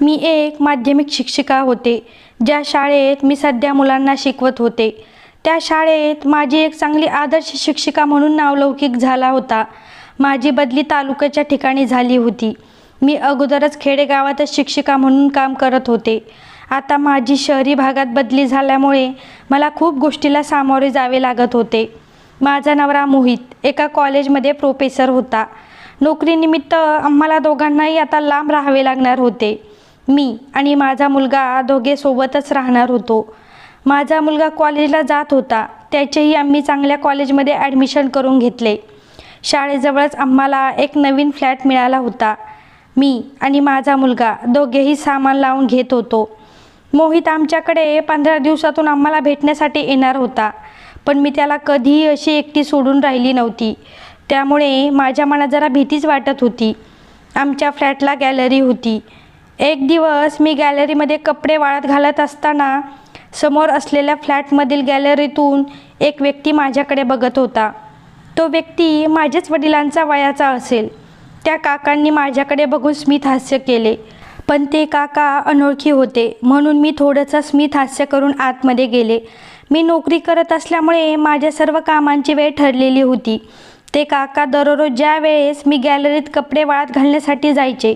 मी एक माध्यमिक शिक्षिका होते. ज्या शाळेत मी सध्या मुलांना शिकवत होते, त्या शाळेत माझी एक चांगली आदर्श शिक्षिका म्हणून नावलौकिक झाला होता. माझी बदली तालुक्याच्या ठिकाणी झाली होती. मी अगोदरच खेडेगावातच शिक्षिका म्हणून काम करत होते. आता माझी शहरी भागात बदली झाल्यामुळे मला खूप गोष्टीला सामोरे जावे लागत होते. माझा नवरा मोहित एका कॉलेजमध्ये प्रोफेसर होता. नोकरीनिमित्त आम्हाला दोघांनाही आता लांब राहावे लागणार होते. मी आणि माझा मुलगा दोघे सोबतच राहणार होतो. माझा मुलगा कॉलेजला जात होता. त्याचेही आम्ही चांगल्या कॉलेजमध्ये ॲडमिशन करून घेतले. शाळेजवळच आम्हाला एक नवीन फ्लॅट मिळाला होता. मी आणि माझा मुलगा दोघेही सामान लावून घेत होतो. मोहित आमच्याकडे 15 दिवसातून आम्हाला भेटण्यासाठी येणार होता, पण मी त्याला कधीही अशी एकटी सोडून राहिली नव्हती. त्यामुळे माझ्या मनात जरा भीतीच वाटत होती. आमच्या फ्लॅटला गॅलरी होती. एक दिवस मी गॅलरीमध्ये कपडे वाळत घालत असताना समोर असलेल्या फ्लॅटमधील गॅलरीतून एक व्यक्ती माझ्याकडे बघत होता. तो व्यक्ती माझ्याच वडिलांचा वयाचा असेल. त्या काकांनी माझ्याकडे बघून स्मित हास्य केले, पण ते काका अनोळखी होते, म्हणून मी थोडंसं स्मित हास्य करून आतमध्ये गेले. मी नोकरी करत असल्यामुळे माझ्या सर्व कामांची वेळ ठरलेली होती. ते काका दररोज ज्या वेळेस मी गॅलरीत कपडे वाळत घालण्यासाठी जायचे,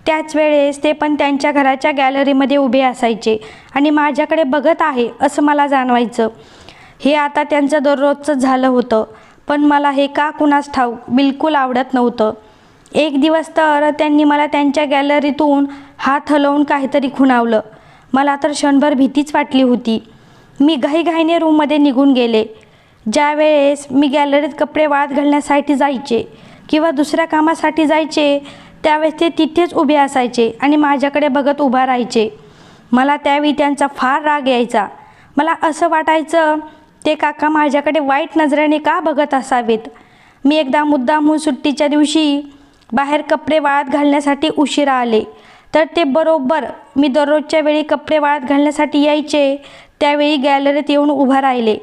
त्याच वेळेस ते पण त्यांच्या घराच्या गॅलरीमध्ये उभे असायचे आणि माझ्याकडे बघत आहे असं मला जाणवायचं. हे आता त्यांचं दररोजचं झालं होतं, पण मला हे का कुणास ठाऊक बिलकुल आवडत नव्हतं. एक दिवस तर त्यांनी मला त्यांच्या गॅलरीतून हात हलवून काहीतरी खुणावलं. मला तर क्षणभर भीतीच वाटली होती. मी घाईघाईने रूममध्ये निघून गेले. ज्या वेळेस मी गॅलरीत कपडे वाळत घालण्यासाठी जायचे किंवा दुसऱ्या कामासाठी जायचे, त्यावेळेस ते तिथेच उभे असायचे आणि माझ्याकडे बघत उभा राहायचे. मला त्यावेळी त्यांचा फार राग यायचा. मला असं वाटायचं ते काका माझ्याकडे वाईट नजरेने का बघत असावेत. मी एकदा मुद्दामहून सुट्टीच्या दिवशी बाहेर कपडे वाळत घालण्यासाठी उशिरा आले, तर ते बरोबर मी दररोजच्या वेळी कपडे वाळत घालण्यासाठी यायचे त्यावेळी गॅलरीत येऊन उभा राहिले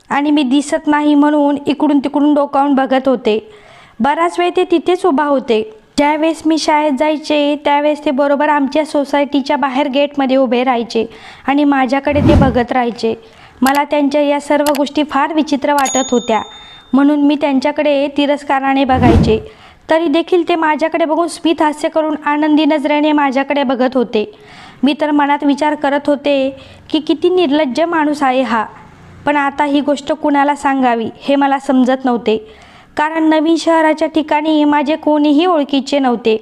आणि मी दिसत नाही म्हणून इकडून तिकडून डोकावून बघत होते. बराच वेळ ते तिथेच उभा होते. ज्यावेळेस मी शाळेत जायचे त्यावेळेस ते बरोबर आमच्या सोसायटीच्या बाहेर गेटमध्ये उभे राहायचे आणि माझ्याकडे ते बघत राहायचे. मला त्यांच्या या सर्व गोष्टी फार विचित्र वाटत होत्या, म्हणून मी त्यांच्याकडे तिरस्काराने बघायचे. तरी देखील ते माझ्याकडे बघून स्मित हास्य करून आनंदी नजरेने माझ्याकडे बघत होते. मी तर मनात विचार करत होते की किती निर्लज्ज माणूस आहे हा. पण आता ही गोष्ट कुणाला सांगावी हे मला समजत नव्हते, कारण नवीन शहराच्या ठिकाणी माझे कोणीही ओळखीचे नव्हते.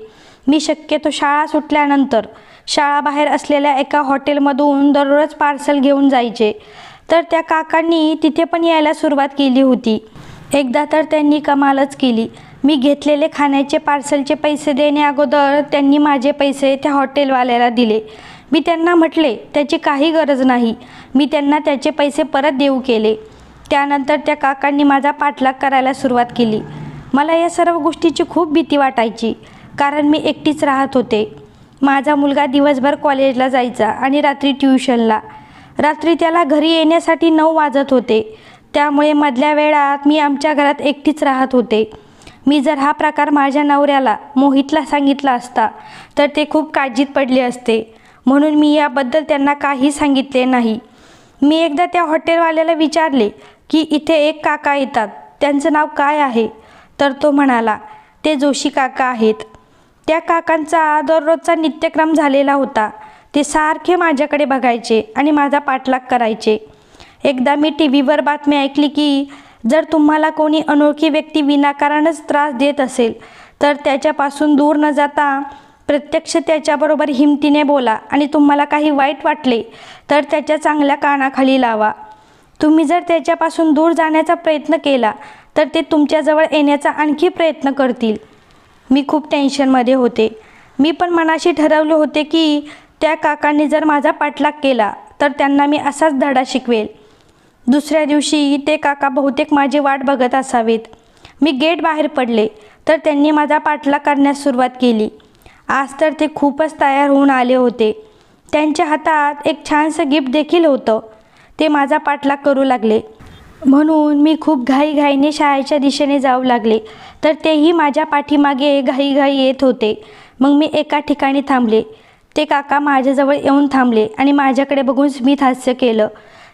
मी शक्यतो शाळा सुटल्यानंतर शाळाबाहेर असलेल्या एका हॉटेलमधून दररोज पार्सल घेऊन जायचे, तर त्या काकांनी तिथे पण यायला सुरुवात केली होती. एकदा तर त्यांनी कमालच केली. मी घेतलेले खाण्याचे पार्सलचे पैसे देण्याअगोदर त्यांनी माझे पैसे त्या हॉटेलवाल्याला दिले. मी त्यांना म्हटले त्याची काही गरज नाही. मी त्यांना त्याचे पैसे परत देऊ केले. त्यानंतर त्या काकांनी माझा पाठलाग करायला सुरुवात केली. मला या सर्व गोष्टीची खूप भीती वाटायची, कारण मी एकटीच राहत होते. माझा मुलगा दिवसभर कॉलेजला जायचा आणि रात्री ट्युशनला. रात्री त्याला घरी येण्यासाठी 9 वाजत होते. त्यामुळे मधल्या वेळात मी आमच्या घरात एकटीच राहत होते. मी जर हा प्रकार माझ्या नवऱ्याला मोहितला सांगितला असता तर ते खूप काळजीत पडले असते, म्हणून मी याबद्दल त्यांना काही सांगितले नाही. मी एकदा त्या हॉटेलवाल्याला विचारले की इथे एक काका येतात, त्यांचं नाव काय आहे? तर तो म्हणाला ते जोशी काका आहेत. त्या काकांचा दररोजचा नित्यक्रम झालेला होता. ते सारखे माझ्याकडे बघायचे आणि माझा पाठलाग करायचे. एकदा मी टीव्हीवर बातमी ऐकली की जर तुम्हाला कोणी अनोळखी व्यक्ती विनाकारणच त्रास देत असेल तर त्याच्यापासून दूर न जाता प्रत्यक्ष त्याच्याबरोबर हिमतीने बोला आणि तुम्हाला काही वाईट वाटले तर त्याच्या चांगल्या कानाखाली लावा. तुम्ही जर त्याच्यापासून दूर जाण्याचा प्रयत्न केला तर ते तुमच्याजवळ येण्याचा आणखी प्रयत्न करतील. मी खूप टेन्शनमध्ये होते. मी पण मनाशी ठरवले होते की त्या काकांनी जर माझा पाठलाग केला तर त्यांना मी असाच धडा शिकवेल. दुसऱ्या दिवशी ते काका बहुतेक माझी वाट बघत असावेत. मी गेट बाहेर पडले तर त्यांनी माझा पाठलाग करण्यास सुरुवात केली. आज तर ते खूपच तयार होऊन आले होते. त्यांच्या हातात एक छानसं गिफ्ट देखील होतं. ते माझा पाठलाग करू लागले, म्हणून मी खूप घाईघाईने शाळेच्या दिशेने जाऊ लागले, तर तेही माझ्या पाठीमागे घाईघाई येत होते. मग मी एका ठिकाणी थांबले. ते काका माझ्याजवळ येऊन थांबले आणि माझ्याकडे बघून स्मित हास्य केलं.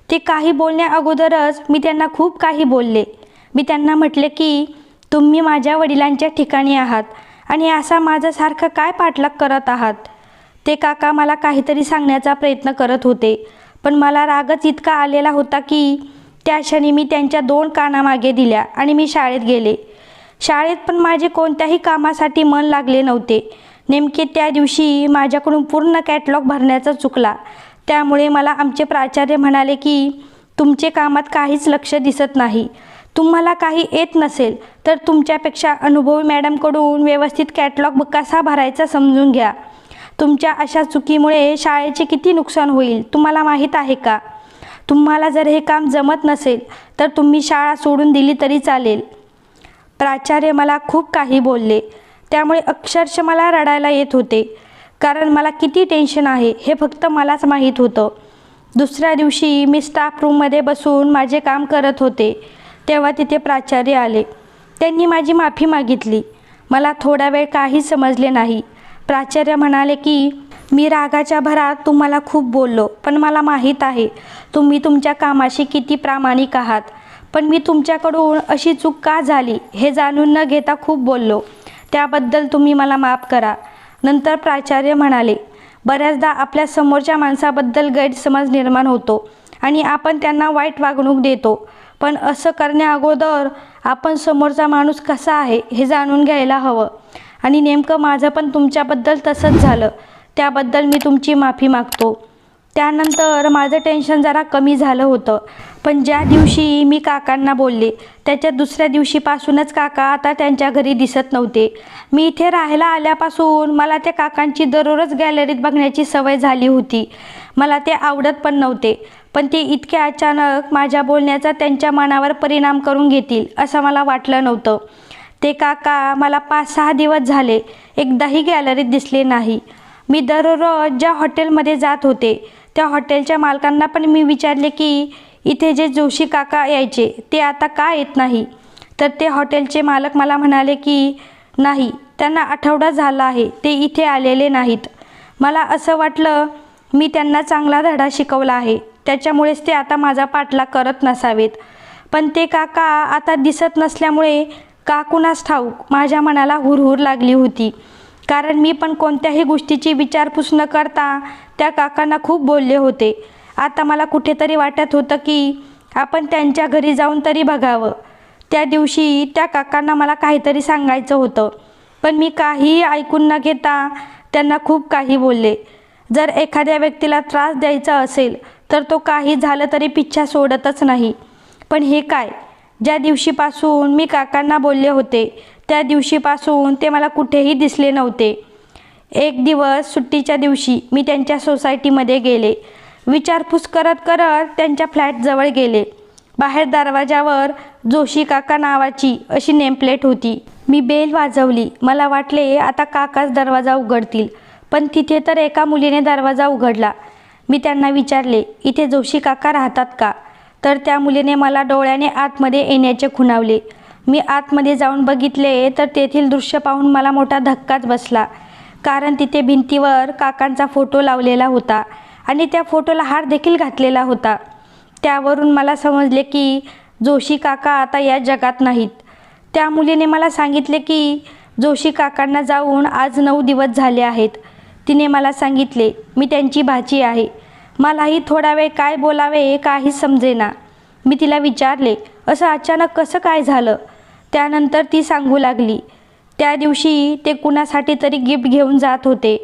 ते काही बोलण्या अगोदरच मी त्यांना खूप काही बोलले. मी त्यांना म्हटले की तुम्ही माझ्या वडिलांच्या ठिकाणी आहात आणि असा माझ्यासारखं काय पाठलाग करत आहात. ते काका मला काहीतरी सांगण्याचा प्रयत्न करत होते, पण मला रागच इतका आलेला होता की त्या क्षणी मी त्यांच्या 2 कानामागे दिल्या आणि मी शाळेत गेले. शाळेत पण माझे कोणत्याही कामासाठी मन लागले नव्हते. नेमके त्या दिवशी माझ्याकडून पूर्ण कॅटलॉग भरण्याचा चुकला. त्यामुळे मला आमचे प्राचार्य म्हणाले की तुमचे कामात काहीच लक्ष दिसत नाही. तुम्हाला काही येत नसेल तर तुमच्यापेक्षा अनुभवी मॅडमकडून व्यवस्थित कॅटलॉग कसा भरायचा समजून घ्या. तुमच्या अशा चुकीमुळे शाळेचे किती नुकसान होईल तुम्हाला माहीत आहे का? तुम्हाला जर हे काम जमत नसेल तर तुम्ही शाळा सोडून दिली तरी चालेल. प्राचार्य मला खूप काही बोलले. त्यामुळे अक्षरशः मला रडायला येत होते, कारण मला किती टेन्शन आहे हे फक्त मलाच माहीत होतं. दुसऱ्या दिवशी मी स्टाफ रूममध्ये बसून माझे काम करत होते, तेव्हा तिथे प्राचार्य आले. त्यांनी माझी माफी मागितली. मला थोडा वेळ काहीच समजले नाही. प्राचार्य म्हणाले की मी रागाच्या भरात तुम्हाला खूप बोललो, पण मला माहीत आहे तुम्ही तुमच्या कामाशी किती प्रामाणिक आहात. पण मी तुमच्याकडून अशी चूक का झाली हे जाणून न घेता खूप बोललो. त्याबद्दल तुम्ही मला माफ करा. नंतर प्राचार्य म्हणाले, बऱ्याचदा आपल्या समोरच्या माणसाबद्दल गैरसमज निर्माण होतो आणि आपण त्यांना वाईट वागणूक देतो. पण असं करण्याअगोदर आपण समोरचा माणूस कसा आहे हे जाणून घ्यायला हवं. आणि नेमकं माझं पण तुमच्याबद्दल तसंच झालं. त्याबद्दल मी तुमची माफी मागतो. त्यानंतर माझं टेन्शन जरा कमी झालं होतं. पण ज्या दिवशी मी काकांना बोलले त्याच्या दुसऱ्या दिवशीपासूनच काका आता त्यांच्या घरी दिसत नव्हते. मी इथे राहायला आल्यापासून मला त्या काकांची दररोज गॅलरीत बघण्याची सवय झाली होती. मला ते आवडत पण नव्हते, पण ते इतके अचानक माझ्या बोलण्याचा त्यांच्या मनावर परिणाम करून घेतील असं मला वाटलं नव्हतं. ते काका मला 5-6 दिवस झाले एकदाही गॅलरीत दिसले नाही. मी दररोज ज्या हॉटेलमध्ये जात होते त्या हॉटेलच्या मालकांना पण मी विचारले की इथे जे जोशी काका यायचे ते आता का येत नाही. तर ते हॉटेलचे मालक मला म्हणाले की नाही, त्यांना आठवडा झाला आहे ते इथे आलेले नाहीत. मला असं वाटलं मी त्यांना चांगला धडा शिकवला आहे, त्याच्यामुळेच ते आता माझा पाठलाग करत नसावेत. पण ते काका आता दिसत नसल्यामुळे का कुणास ठाऊक माझ्या मनाला हुरहुर लागली होती. कारण मी पण कोणत्याही गोष्टीची विचारपूस न करता त्या काकांना खूप बोलले होते. आता मला कुठेतरी वाटत होतं की आपण त्यांच्या घरी जाऊन तरी बघावं. त्या दिवशी त्या काकांना मला काहीतरी सांगायचं होतं, पण मी काहीही ऐकून न घेता त्यांना खूप काही बोलले. जर एखाद्या व्यक्तीला त्रास द्यायचा असेल तर तो काही झालं तरी पिच्छा सोडतच नाही. पण हे काय? ज्या दिवशीपासून मी काकांना बोलले होते त्या दिवशीपासून ते मला कुठेही दिसले नव्हते. एक दिवस सुट्टीच्या दिवशी मी त्यांच्या सोसायटीमध्ये गेले. विचारपूस करत करत त्यांच्या फ्लॅटजवळ गेले. बाहेर दरवाजावर जोशी काका नावाची अशी नेमप्लेट होती. मी बेल वाजवली. मला वाटले आता काकाच दरवाजा उघडतील, पण तिथे तर एका मुलीने दरवाजा उघडला. मी त्यांना विचारले, इथे जोशी काका राहतात का? तर त्या मुलीने मला डोळ्याने आतमध्ये येण्याचे खुणावले. मी आतमध्ये जाऊन बघितले तर तेथील दृश्य पाहून मला मोठा धक्काच बसला. कारण तिथे भिंतीवर काकांचा फोटो लावलेला होता आणि त्या फोटोला हार देखील घातलेला होता. त्यावरून मला समजले की जोशी काका आता या जगात नाहीत. त्या मुलीने मला सांगितले की जोशी काकांना जाऊन आज 9 दिवस झाले आहेत. तिने मला सांगितले मी त्यांची भाची आहे. मलाही थोडा वेळ काय बोलावे काहीच समजेना. मी तिला विचारले असं अचानक कसं काय झालं? त्यानंतर ती सांगू लागली, त्या दिवशी ते कुणासाठी तरी गिफ्ट घेऊन जात होते.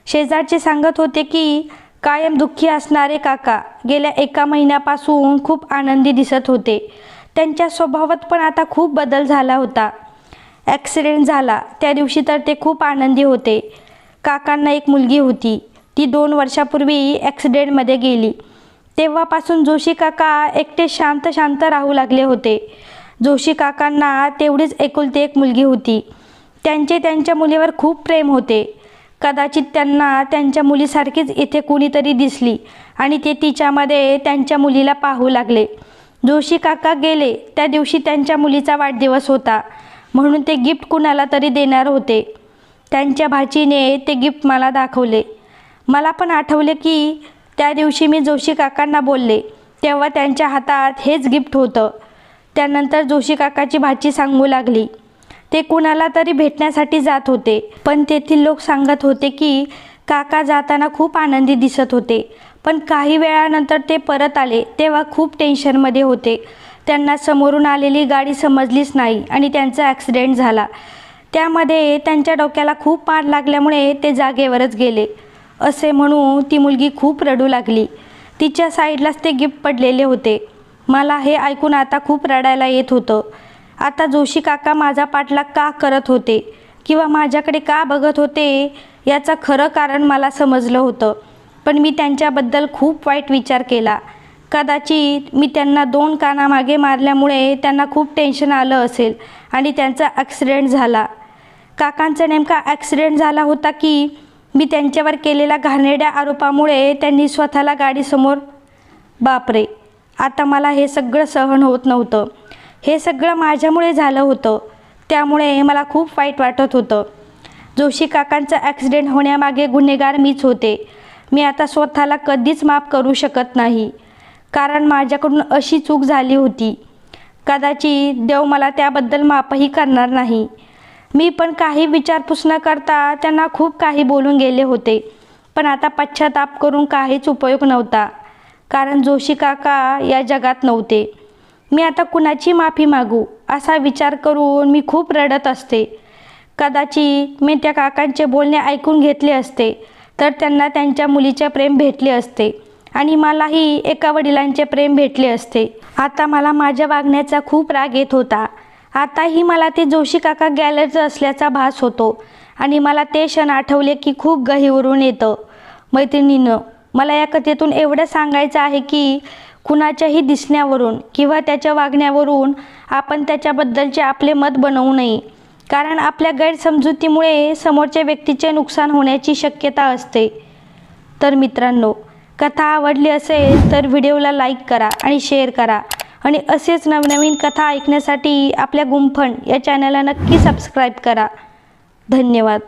शेजारचे सांगत होते की कायम दुःखी असणारे काका गेल्या 1 महिन्यापासून खूप आनंदी दिसत होते. त्यांच्या स्वभावात पण आता खूप बदल झाला होता. ॲक्सिडेंट झाला त्या दिवशी तर ते खूप आनंदी होते. काकांना एक मुलगी होती, ती 2 वर्षापूर्वी ॲक्सिडेंटमध्ये गेली. तेव्हापासून जोशी काका एकटे शांत शांत राहू लागले होते. जोशी काकांना तेवढीच एकुलती एक मुलगी होती. त्यांचे त्यांच्या मुलीवर खूप प्रेम होते. कदाचित त्यांना त्यांच्या मुलीसारखीच इथे कुणीतरी दिसली आणि ते तिच्यामध्ये त्यांच्या मुलीला पाहू लागले. जोशी काका गेले त्या दिवशी त्यांच्या मुलीचा वाढदिवस होता, म्हणून ते गिफ्ट कुणाला तरी देणार होते. त्यांच्या भाचीने ते गिफ्ट मला दाखवले. मला पण आठवले की त्या दिवशी मी जोशी काकांना बोलले तेव्हा त्यांच्या हातात हेच गिफ्ट होतं. त्यानंतर जोशी काकाची भाची सांगू लागली, ते कुणाला तरी भेटण्यासाठी जात होते, पण तेथील लोक सांगत होते की काका जाताना खूप आनंदी दिसत होते, पण काही वेळानंतर ते परत आले तेव्हा खूप टेन्शनमध्ये होते. त्यांना समोरून आलेली गाडी समजलीच नाही आणि त्यांचा ॲक्सिडेंट झाला. त्यामध्ये त्यांच्या डोक्याला खूप मार लागल्यामुळे ते जागेवरच गेले. असे म्हणून ती मुलगी खूप रडू लागली. तिच्या साईडलाच ते गिफ्ट पडलेले होते. मला हे ऐकून आता खूप रडायला येत होतं. आता जोशी काका माझा पाठलाग का करत होते किंवा माझ्याकडे का बघत होते याचं खरं कारण मला समजलं होतं, पण मी त्यांच्याबद्दल खूप वाईट विचार केला. कदाचित मी त्यांना 2 कानामागे मारल्यामुळे त्यांना खूप टेन्शन आलं असेल आणि त्यांचा ॲक्सिडेंट झाला. काकांचा नेमका ॲक्सिडेंट झाला होता की मी त्यांच्यावर केलेल्या घाणेरड्या आरोपामुळे त्यांनी स्वतःला गाडीसमोर. बापरे, आता मला हे सगळं सहन होत नव्हतं. हे सगळं माझ्यामुळे झालं होतं, त्यामुळे मला खूप वाईट वाटत होतं. जोशी काकांचा ॲक्सिडेंट होण्यामागे गुन्हेगार मीच होते. मी आता स्वतःला कधीच माफ करू शकत नाही, कारण माझ्याकडून अशी चूक झाली होती. कदाचित देव मला त्याबद्दल माफही करणार नाही. मी पण काही विचारपूस न करता त्यांना खूप काही बोलून गेले होते, पण आता पश्चाताप करून काहीच उपयोग नव्हता, कारण जोशी काका या जगात नव्हते. मी आता कुणाची माफी मागू असा विचार करून मी खूप रडत असते. कदाचित मी त्या काकांचे बोलणे ऐकून घेतले असते तर त्यांना त्यांच्या मुलीचे प्रेम भेटले असते आणि मलाही एका वडिलांचे प्रेम भेटले असते. आता मला माझ्या वागण्याचा खूप राग येत होता. आताही मला ते जोशी काका गॅलरीत असल्याचा भास होतो आणि मला ते क्षण आठवले की खूप गहिवरून येतं. मैत्रिणीनं, मला या कथेतून एवढं सांगायचं आहे की कुणाच्याही दिसण्यावरून किंवा त्याच्या वागण्यावरून आपण त्याच्याबद्दलचे आपले मत बनवू नये, कारण आपल्या गैरसमजुतीमुळे समोरच्या व्यक्तीचे नुकसान होण्याची शक्यता असते. तर मित्रांनो, कथा आवडली असेल तर व्हिडिओला लाईक करा आणि शेअर करा आणि असेच नवनवीन कथा ऐकण्यासाठी आपल्या गुंफण या चॅनलला नक्की सबस्क्राईब करा. धन्यवाद.